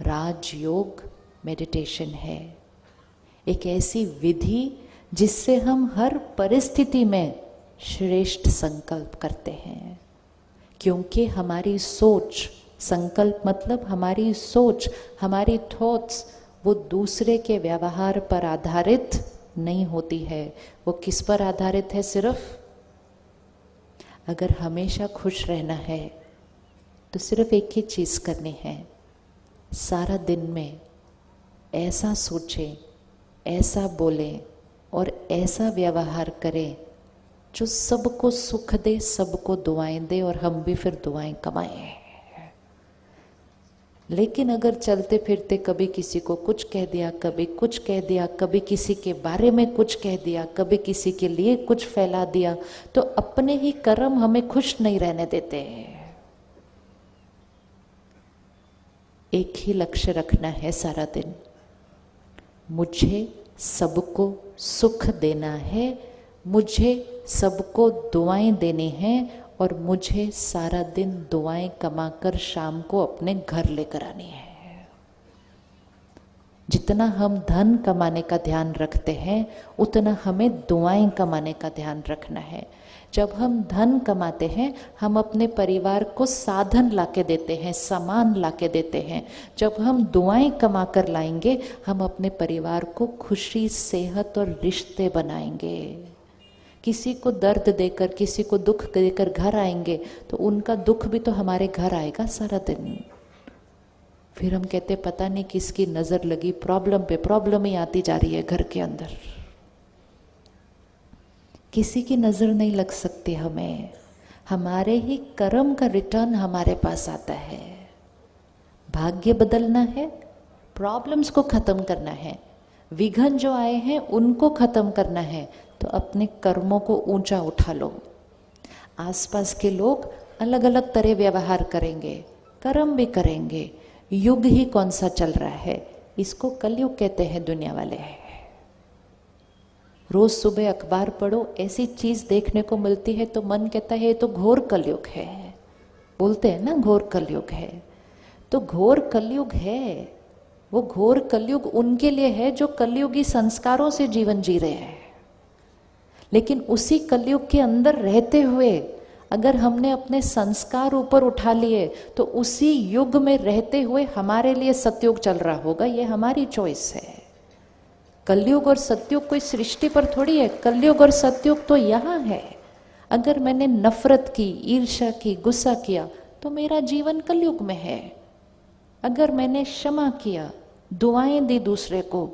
राजयोग meditation है, एक ऐसी विधि जिससे हम हर परिस्थिति में श्रेष्ठ संकल्प करते हैं। क्योंकि हमारी सोच, संकल्प मतलब हमारी सोच, हमारी थॉट्स, वो दूसरे के व्यवहार पर आधारित नहीं होती है। वो किस पर आधारित है? सिर्फ अगर हमेशा खुश रहना है तो सिर्फ एक ही चीज करनी है, सारा दिन में ऐसा सोचें, ऐसा बोलें और ऐसा व्यवहार करें जो सबको सुख दे, सबको दुआएं दे और हम भी फिर दुआएं कमाएं। लेकिन अगर चलते फिरते कभी किसी को कुछ कह दिया, कभी कुछ कह दिया, कभी किसी के बारे में कुछ कह दिया, कभी किसी के लिए कुछ फैला दिया, तो अपने ही कर्म हमें खुश नहीं रहने देते हैं। एक ही लक्ष्य रखना है सारा दिन, मुझे सबको सुख देना है, मुझे सबको दुआएं देनी हैं और मुझे सारा दिन दुआएं कमाकर शाम को अपने घर लेकर आनी है। जितना हम धन कमाने का ध्यान रखते हैं उतना हमें दुआएं कमाने का ध्यान रखना है। जब हम धन कमाते हैं हम अपने परिवार को साधन लाके देते हैं, सामान लाके देते हैं। जब हम दुआएं कमा कर लाएंगे हम अपने परिवार को खुशी, सेहत और रिश्ते बनाएंगे। किसी को दर्द देकर, किसी को दुख देकर घर आएंगे तो उनका दुख भी तो हमारे घर आएगा सारा दिन। फिर हम कहते पता नहीं किसकी नजर लगी, प्रॉब्लम पे प्रॉब्लम ही आती जा रही है घर के अंदर। किसी की नजर नहीं लग सकती हमें, हमारे ही कर्म का रिटर्न हमारे पास आता है। भाग्य बदलना है, प्रॉब्लम्स को खत्म करना है, विघ्न जो आए हैं उनको खत्म करना है, तो अपने कर्मों को ऊंचा उठा लो। आसपास के लोग अलग अलग तरह व्यवहार करेंगे, कर्म भी करेंगे। युग ही कौन सा चल रहा है, इसको कलयुग कहते हैं दुनिया वाले। रोज सुबह अखबार पढ़ो, ऐसी चीज देखने को मिलती है तो मन कहता है ये तो घोर कलयुग है। बोलते हैं ना घोर कलयुग है, तो घोर कलयुग है। वो घोर कलयुग उनके लिए है जो कलयुगी संस्कारों से जीवन जी रहे हैं। लेकिन उसी कलयुग के अंदर रहते हुए अगर हमने अपने संस्कार ऊपर उठा लिए तो उसी युग में रहते हुए हमारे लिए सतयुग चल रहा होगा। ये हमारी चॉइस है। कलयुग और सतयुग कोई सृष्टि पर थोड़ी है, कलयुग और सतयुग तो यहाँ है। अगर मैंने नफरत की, ईर्ष्या की, गुस्सा किया तो मेरा जीवन कलयुग में है। अगर मैंने क्षमा किया, दुआएं दी दूसरे को,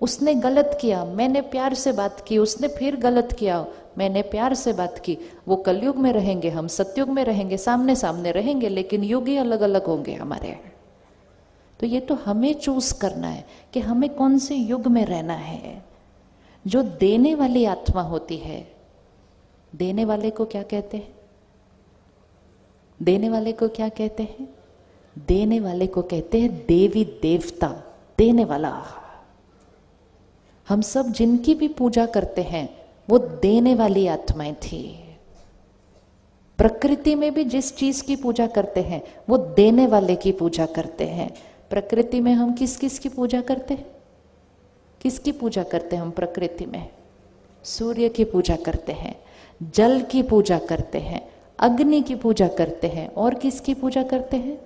उसने गलत किया, मैंने प्यार से बात की, उसने फिर गलत किया, मैंने प्यार से बात की, वो कलयुग में रहेंगे, हम सतयुग में रहेंगे, सामने सामने रहेंगे, लेकिन युग ही अलग अलग होंगे हमारे। तो ये तो हमें चूज करना है कि हमें कौन से युग में रहना है। जो देने वाली आत्मा होती है, देने वाले को क्या कहते हैं? देने वाले को क्या कहते हैं? देने वाले को कहते हैं देवी देवता, देने वाला। हम सब जिनकी भी पूजा करते हैं वो देने वाली आत्माएं थी। प्रकृति में भी जिस चीज की पूजा करते हैं वो देने वाले की पूजा करते हैं। प्रकृति में हम किस किस की पूजा करते हैं? किसकी पूजा करते हैं हम प्रकृति में? सूर्य की पूजा करते हैं, जल की पूजा करते हैं, अग्नि की पूजा करते हैं, और किसकी पूजा करते हैं?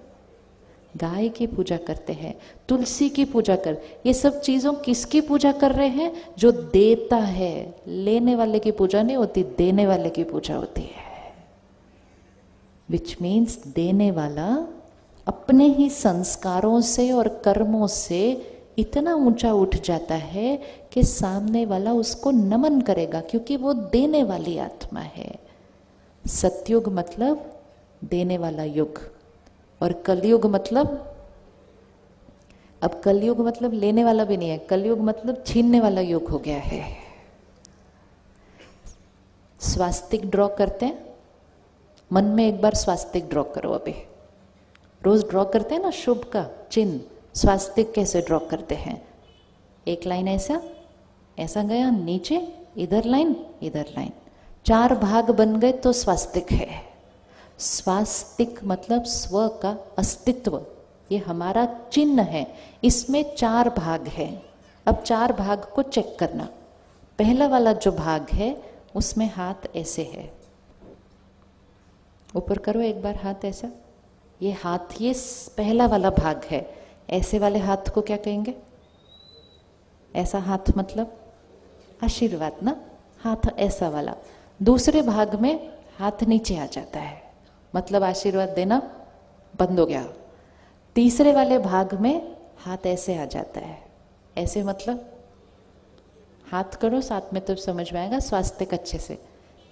गाय की पूजा करते हैं, तुलसी की पूजा कर। ये सब चीजों किसकी पूजा कर रहे हैं? जो देता है। लेने वाले की पूजा नहीं होती, देने वाले की पूजा होती है। विच मीन्स देने वाला अपने ही संस्कारों से और कर्मों से इतना ऊंचा उठ जाता है कि सामने वाला उसको नमन करेगा, क्योंकि वो देने वाली आत्मा है। सतयुग मतलब देने वाला युग, और कलयुग मतलब, अब कलयुग मतलब लेने वाला भी नहीं है, कलयुग मतलब छीनने वाला युग हो गया है। स्वास्तिक ड्रॉ करते हैं, मन में एक बार स्वास्तिक ड्रॉ करो। अभी रोज ड्रॉ करते हैं ना शुभ का चिन्ह, स्वास्तिक कैसे ड्रॉ करते हैं? एक लाइन ऐसा, ऐसा गया नीचे, इधर लाइन, इधर लाइन, 4 भाग बन गए तो स्वास्तिक है। स्वास्तिक मतलब स्व का अस्तित्व, ये हमारा चिन्ह है। इसमें 4 भाग है। अब 4 भाग को चेक करना। पहला वाला जो भाग है उसमें हाथ ऐसे है, ऊपर करो एक बार हाथ ऐसा। ये हाथ, ये पहला वाला भाग है। ऐसे वाले हाथ को क्या कहेंगे? ऐसा हाथ मतलब आशीर्वाद ना, हाथ ऐसा वाला। दूसरे भाग में हाथ नीचे आ जाता है, मतलब आशीर्वाद देना बंद हो गया। तीसरे वाले भाग में हाथ ऐसे आ जाता है, ऐसे मतलब हाथ करो साथ में तो समझ में आएगा स्वास्थ्य अच्छे से।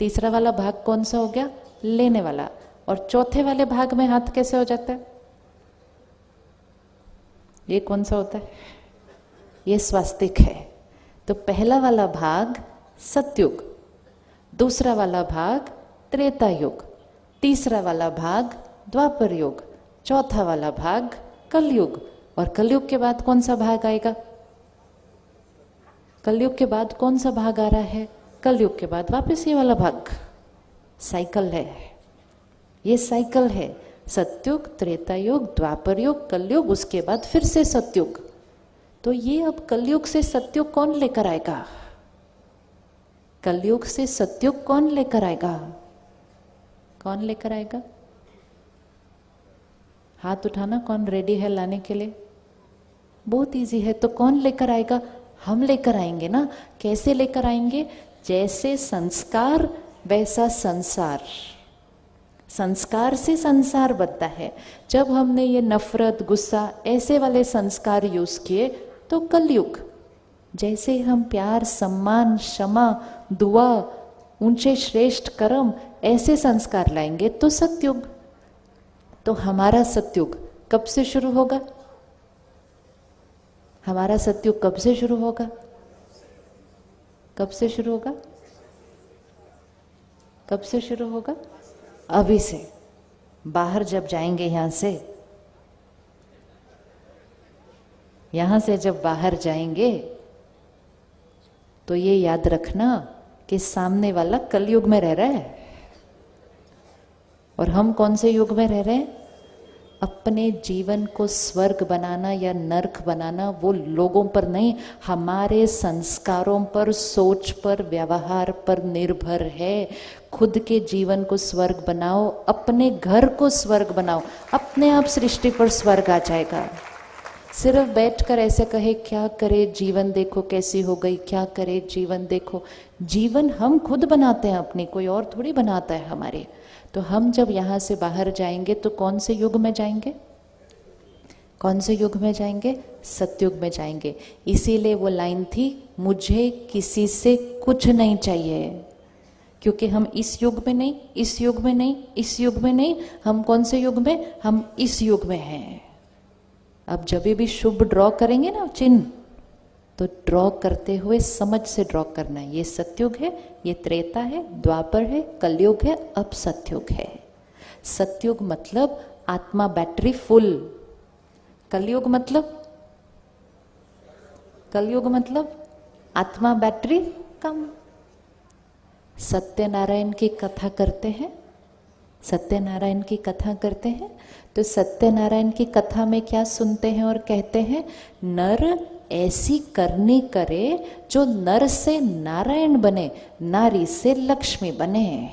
तीसरा वाला भाग कौन सा हो गया? लेने वाला। और चौथे वाले भाग में हाथ कैसे हो जाता है? ये कौन सा होता है? ये स्वास्तिक है। तो पहला वाला भाग सतयुग, दूसरा वाला भाग त्रेता युग, तीसरा वाला भाग द्वापर युग, चौथा वाला भाग कलयुग। और कलयुग के बाद कौन सा भाग आएगा? कलयुग के बाद कौन सा भाग आ रहा है? कलयुग के बाद वापस ये वाला भाग। साइकिल है, ये साइकिल है। सतयुग, त्रेता युग, द्वापर युग, कलयुग, उसके बाद फिर से सतयुग। तो ये अब कलयुग से सतयुग कौन लेकर आएगा? कलयुग से सतयुग कौन लेकर आएगा? कौन लेकर आएगा? हाथ उठाना, कौन रेडी है लाने के लिए? बहुत इजी है। तो कौन लेकर आएगा? हम लेकर आएंगे ना। कैसे लेकर आएंगे? जैसे संस्कार वैसा संसार। संस्कार से संसार बनता है। जब हमने ये नफरत, गुस्सा ऐसे वाले संस्कार यूज किए तो कलयुग। जैसे हम प्यार, सम्मान, क्षमा, दुआ, ऊंचे श्रेष्ठ कर्म ऐसे संस्कार लाएंगे तो सतयुग। तो हमारा सतयुग कब से शुरू होगा? हमारा सतयुग कब से शुरू होगा? कब से शुरू होगा? कब से शुरू होगा? अभी से। बाहर जब जाएंगे यहां से जब बाहर जाएंगे तो ये याद रखना कि सामने वाला कलयुग में रह रहा है और हम कौन से युग में रह रहे हैं? अपने जीवन को स्वर्ग बनाना या नरक बनाना वो लोगों पर नहीं, हमारे संस्कारों पर, सोच पर, व्यवहार पर निर्भर है। खुद के जीवन को स्वर्ग बनाओ, अपने घर को स्वर्ग बनाओ, अपने आप सृष्टि पर स्वर्ग आ जाएगा। सिर्फ बैठकर ऐसे कहे क्या करे जीवन देखो कैसी हो गई, क्या करे जीवन देखो। जीवन हम खुद बनाते हैं अपनी, कोई और थोड़ी बनाता है हमारे। तो हम जब यहाँ से बाहर जाएंगे तो कौन से युग में जाएंगे? कौन से युग में जाएंगे? सतयुग में जाएंगे। इसीलिए वो लाइन थी, मुझे किसी से कुछ नहीं चाहिए। क्योंकि हम इस युग में नहीं, इस युग में नहीं, इस युग में नहीं, हम कौन से युग में? हम इस युग में हैं। अब जब भी शुभ ड्रॉ करेंगे ना चिन्ह, तो ड्रॉ करते हुए समझ से ड्रॉ करना है। ये सतयुग है, ये त्रेता है, द्वापर है, कलयुग है, अब सतयुग है। सतयुग मतलब आत्मा बैटरी फुल। कलयुग मतलब आत्मा बैटरी कम। सत्यनारायण की कथा करते हैं, सत्यनारायण की कथा करते हैं तो सत्यनारायण की कथा में क्या सुनते हैं और कहते हैं? नर ऐसी करनी करे जो नर से नारायण बने, नारी से लक्ष्मी बने।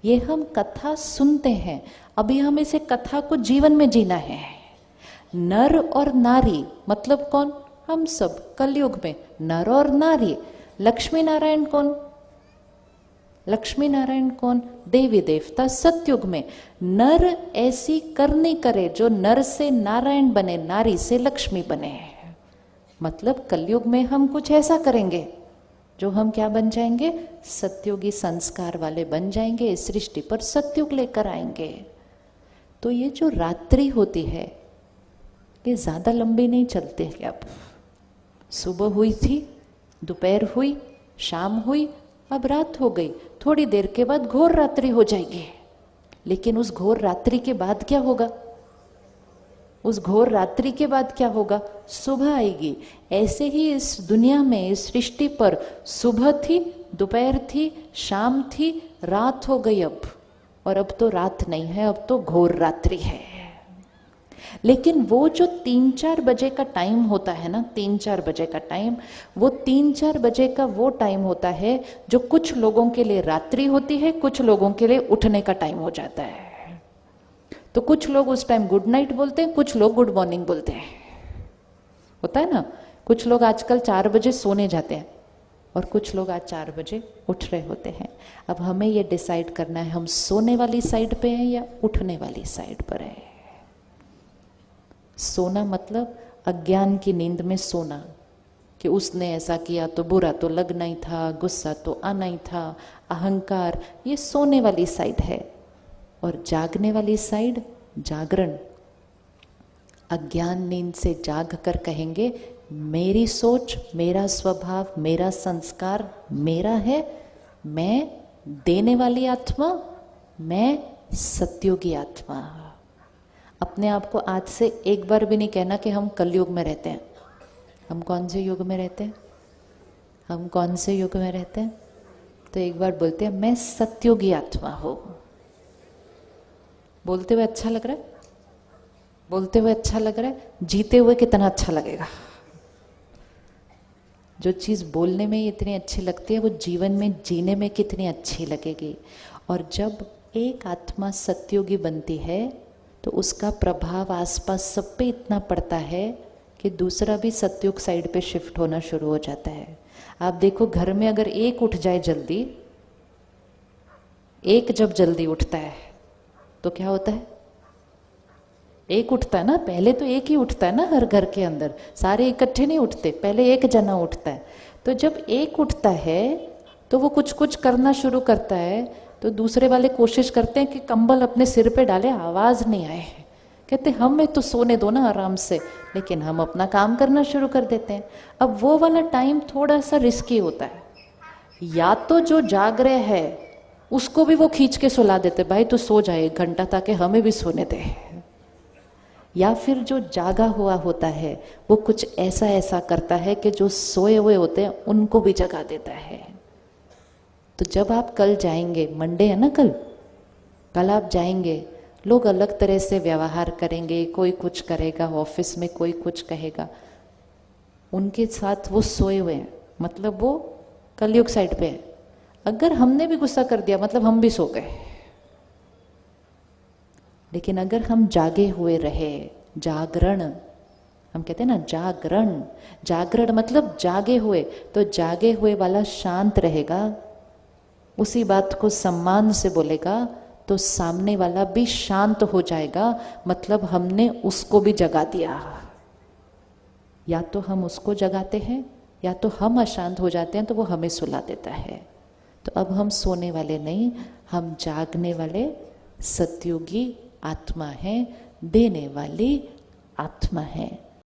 ये हम कथा सुनते हैं, अभी हम इसे कथा को जीवन में जीना है। नर और नारी मतलब कौन? हम सब कलयुग में नर और नारी। लक्ष्मी नारायण कौन? लक्ष्मी नारायण कौन? देवी देवता सतयुग में। नर ऐसी करनी करे जो नर से नारायण बने, नारी से लक्ष्मी बने। मतलब कलयुग में हम कुछ ऐसा करेंगे जो हम क्या बन जाएंगे? सतयुगी संस्कार वाले बन जाएंगे, इस सृष्टि पर सतयुग लेकर आएंगे। तो ये जो रात्रि होती है ये ज्यादा लंबी नहीं चलती है। अब सुबह हुई थी, दोपहर हुई, शाम हुई, अब रात हो गई। थोड़ी देर के बाद घोर रात्रि हो जाएगी। लेकिन उस घोर रात्रि के बाद क्या होगा? उस घोर रात्रि के बाद क्या होगा? सुबह आएगी। ऐसे ही इस दुनिया में, इस सृष्टि पर सुबह थी, दोपहर थी, शाम थी, रात हो गई अब। और अब तो रात नहीं है, अब तो घोर रात्रि है। लेकिन वो जो 3-4 बजे का टाइम होता है ना, 3-4 बजे का टाइम, वो 3-4 बजे का वो टाइम होता है जो कुछ लोगों के लिए रात्रि होती है, कुछ लोगों के लिए उठने का टाइम हो जाता है। तो कुछ लोग उस टाइम गुड नाइट बोलते हैं, कुछ लोग गुड मॉर्निंग बोलते हैं। होता है ना, कुछ लोग आजकल 4 बजे सोने जाते हैं और कुछ लोग आज 4 बजे उठ रहे होते हैं। अब हमें ये डिसाइड करना है हम सोने वाली साइड पे हैं या उठने वाली साइड पर है। सोना मतलब अज्ञान की नींद में सोना, कि उसने ऐसा किया तो बुरा तो लगना ही था, गुस्सा तो आना ही था, अहंकार, ये सोने वाली साइड है। और जागने वाली साइड जागरण, अज्ञान नींद से जाग कर कहेंगे मेरी सोच, मेरा स्वभाव, मेरा संस्कार मेरा है, मैं देने वाली आत्मा, मैं सत्योगी आत्मा। अपने आप को आज से एक बार भी नहीं कहना कि हम कलयुग में रहते हैं। हम कौन से युग में रहते हैं? हम कौन से युग में रहते हैं? तो एक बार बोलते हैं मैं सत्योगी आत्मा हूं। बोलते हुए अच्छा लग रहा है? बोलते हुए अच्छा लग रहा है? जीते हुए कितना अच्छा लगेगा। जो चीज़ बोलने में इतनी अच्छी लगती है वो जीवन में जीने में कितनी अच्छी लगेगी। और जब एक आत्मा सत्योगी बनती है तो उसका प्रभाव आसपास सब पे इतना पड़ता है कि दूसरा भी सत्युग साइड पे शिफ्ट होना शुरू हो जाता है। आप देखो घर में अगर एक उठ जाए जल्दी, एक जब जल्दी उठता है तो क्या होता है? एक उठता है ना, पहले तो एक ही उठता है ना, हर घर के अंदर सारे इकट्ठे नहीं उठते, पहले एक जना उठता है। तो जब एक उठता है तो वो कुछ कुछ करना शुरू करता है, तो दूसरे वाले कोशिश करते हैं कि कंबल अपने सिर पे डाले, आवाज नहीं आए। कहते हमें तो सोने दो ना आराम से, लेकिन हम अपना काम करना शुरू कर देते हैं। अब वो वाला टाइम थोड़ा सा रिस्की होता है। या तो जो जाग रहे है उसको भी वो खींच के सुला देते, भाई तू सो जाए 1 घंटा ताकि हमें भी सोने दे। या फिर जो जागा हुआ होता है वो कुछ ऐसा ऐसा करता है कि जो सोए हुए होते हैं उनको भी जगा देता है। तो जब आप कल जाएंगे, मंडे है ना कल आप जाएंगे, लोग अलग तरह से व्यवहार करेंगे, कोई कुछ करेगा, ऑफिस में कोई कुछ कहेगा, उनके साथ वो सोए हुए हैं, मतलब वो कलयुग साइड पे है। अगर हमने भी गुस्सा कर दिया मतलब हम भी सो गए। लेकिन अगर हम जागे हुए रहे, जागरण हम कहते हैं ना, जागरण, जागरण मतलब जागे हुए, तो जागे हुए वाला शांत रहेगा, उसी बात को सम्मान से बोलेगा तो सामने वाला भी शांत हो जाएगा, मतलब हमने उसको भी जगा दिया। या तो हम उसको जगाते हैं या तो हम अशांत हो जाते हैं तो वो हमें सुला देता है। तो अब हम सोने वाले नहीं, हम जागने वाले सत्योगी आत्मा है, देने वाली आत्मा है।